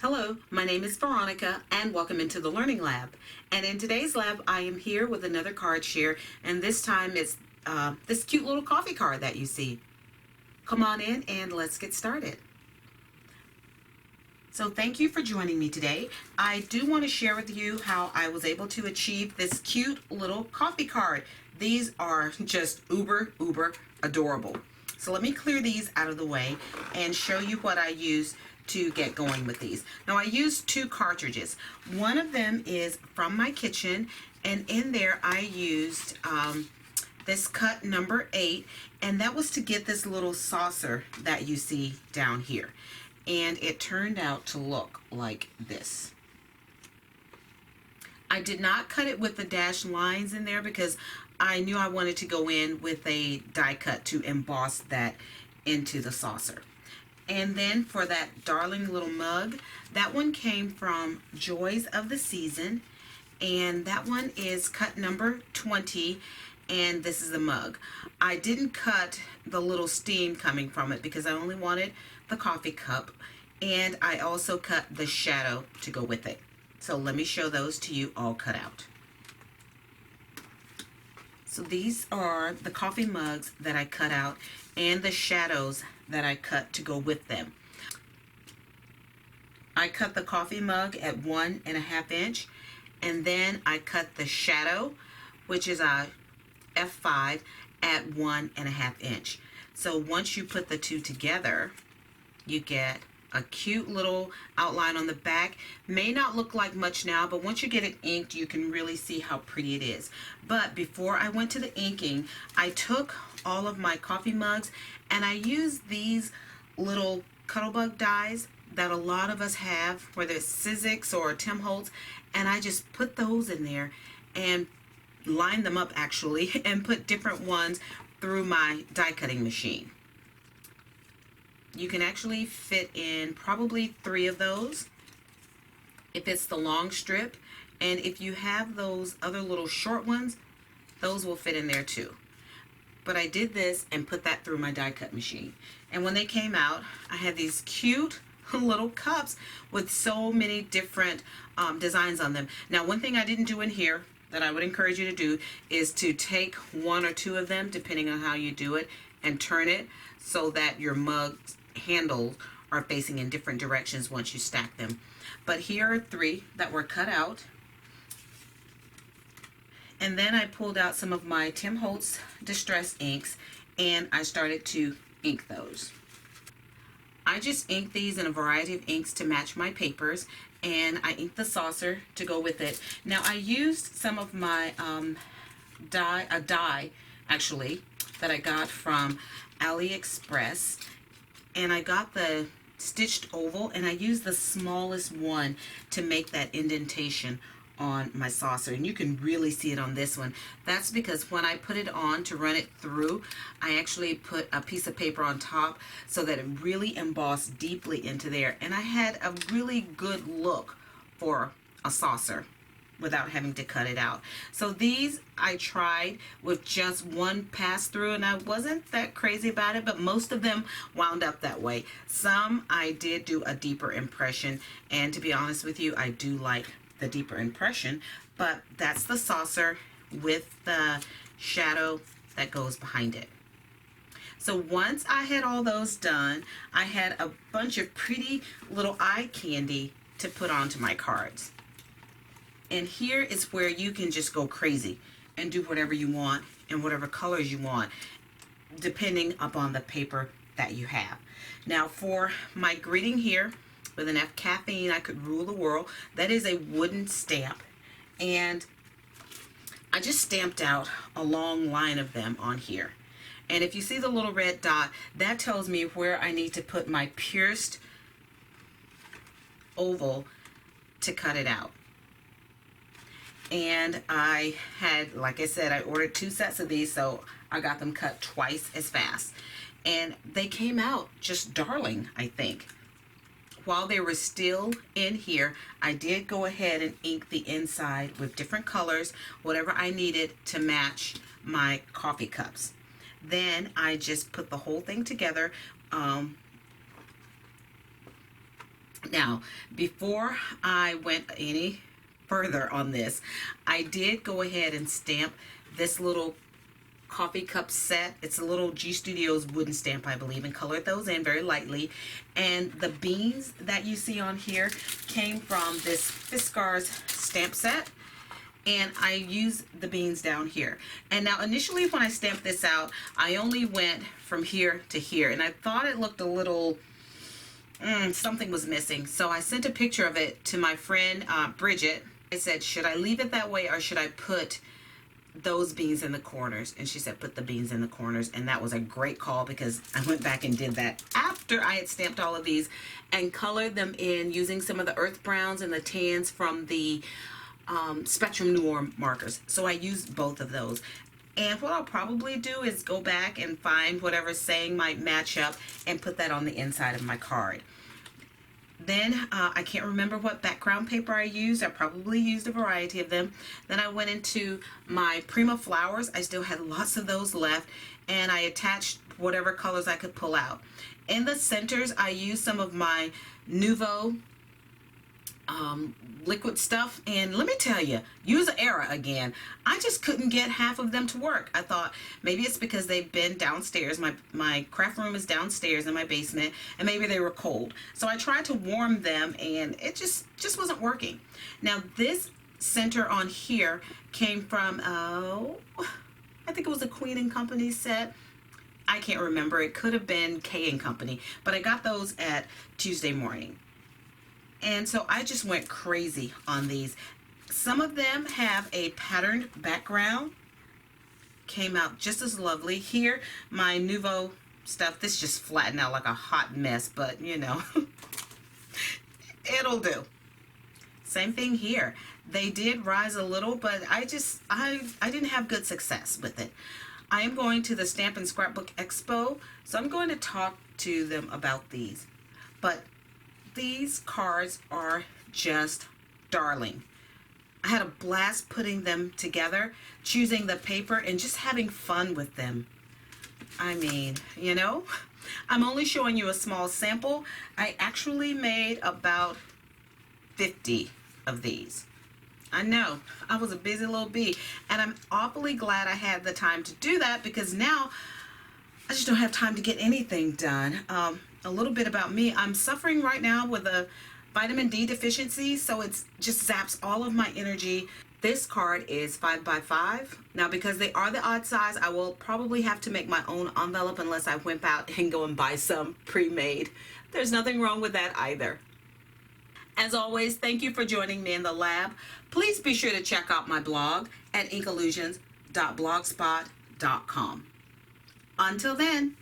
Hello, my name is Veronica and welcome into the Learning Lab. And in today's lab, I am here with another card share, and this time it's this cute little coffee card that you see. Come on in and let's get started. So thank you for joining me today. I do want to share with you how I was able to achieve this cute little coffee card. These are just uber adorable. So let me clear these out of the way and show you what I use to get going with these. Now I used two cartridges. One of them is from my kitchen, and in there I used this cut number 8, and that was to get this little saucer that you see down here. And it turned out to look like this. I did not cut it with the dashed lines in there because I knew I wanted to go in with a die cut to emboss that into the saucer. And then for that darling little mug, that one came from Joys of the Season, and that one is cut number 20, and this is the mug. I didn't cut the little steam coming from it because I only wanted the coffee cup, and I also cut the shadow to go with it. So let me show those to you all cut out. So these are the coffee mugs that I cut out and the shadows that I cut to go with them. I cut the coffee mug at 1.5 inch, and then I cut the shadow, which is a F5, at 1.5 inch. So once you put the two together, you get a cute little outline on the back. May not look like much now, but once you get it inked, you can really see how pretty it is. But before I went to the inking, I took all of my coffee mugs and I used these little Cuttlebug dies that a lot of us have, whether it's Sizzix or Tim Holtz, and I just put those in there and lined them up actually and put different ones through my die cutting machine. You can actually fit in probably 3 of those if it's the long strip, and if you have those other little short ones, those will fit in there too. But I did this and put that through my die cut machine, and when they came out, I had these cute little cups with so many different designs on them. Now, one thing I didn't do in here that I would encourage you to do is to take 1 or 2 of them, depending on how you do it, and turn it so that your mug's handles are facing in different directions once you stack them. But here are 3 that were cut out. And then I pulled out some of my Tim Holtz Distress inks and I started to ink those. I just inked these in a variety of inks to match my papers, and I inked the saucer to go with it. Now I used some of my die actually that I got from AliExpress, and I got the stitched oval, and I used the smallest one to make that indentation on my saucer, and you can really see it on this one. That's because when I put it on to run it through, I actually put a piece of paper on top so that it really embossed deeply into there, and I had a really good look for a saucer without having to cut it out. So these I tried with just one pass through, and I wasn't that crazy about it, but most of them wound up that way. Some I did do a deeper impression, and to be honest with you, I do like the deeper impression, but that's the saucer with the shadow that goes behind it. So once I had all those done, I had a bunch of pretty little eye candy to put onto my cards. And here is where you can just go crazy and do whatever you want and whatever colors you want, depending upon the paper that you have. Now for my greeting here, with an F caffeine, I could rule the world. That is a wooden stamp, and I just stamped out a long line of them on here. And if you see the little red dot, that tells me where I need to put my pierced oval to cut it out. And I had, like I said, I ordered 2 sets of these, so I got them cut twice as fast. And they came out just darling, I think. While they were still in here, I did go ahead and ink the inside with different colors, whatever I needed to match my coffee cups. Then I just put the whole thing together Now, before I went any further on this, I did go ahead and stamp this little coffee cup set. It's a little G Studios wooden stamp, I believe, and colored those in very lightly. And the beans that you see on here came from this Fiskars stamp set. And I use the beans down here. And now initially when I stamped this out, I only went from here to here. And I thought it looked a little, something was missing. So I sent a picture of it to my friend Bridget. I said, should I leave it that way or should I put those beans in the corners? And she said, put the beans in the corners. And that was a great call because I went back and did that after I had stamped all of these and colored them in using some of the earth browns and the tans from the Spectrum Noir markers. So I used both of those. And what I'll probably do is go back and find whatever saying might match up and put that on the inside of my card. Then I can't remember what background paper I used. I probably used a variety of them. Then I went into my Prima flowers. I still had lots of those left. And I attached whatever colors I could pull out. In the centers, I used some of my Nuvo liquid stuff, and let me tell you, use Era again. I just couldn't get half of them to work. I thought maybe it's because they've been downstairs. My craft room is downstairs in my basement, and maybe they were cold. So I tried to warm them, and it just wasn't working. Now this center on here came from I think it was a Queen and Company set. I can't remember. It could have been K and Company, but I got those at Tuesday Morning. And so I just went crazy on these. Some of them have a patterned background. Came out just as lovely. Here, my Nuvo stuff, this just flattened out like a hot mess, but you know, it'll do. Same thing here. They did rise a little, but I didn't have good success with it. I am going to the Stampin' Scrapbook Expo, so I'm going to talk to them about these. But these cards are just darling. I had a blast putting them together, choosing the paper, and just having fun with them. I mean, you know, I'm only showing you a small sample. I actually made about 50 of these. I know, I was a busy little bee, and I'm awfully glad I had the time to do that because now I just don't have time to get anything done. A little bit about me. I'm suffering right now with a vitamin D deficiency, so it just zaps all of my energy. This card is 5x5. Now, because they are the odd size, I will probably have to make my own envelope unless I whip out and go and buy some pre-made. There's nothing wrong with that either. As always, thank you for joining me in the lab. Please be sure to check out my blog at inkallusions.blogspot.com. Until then.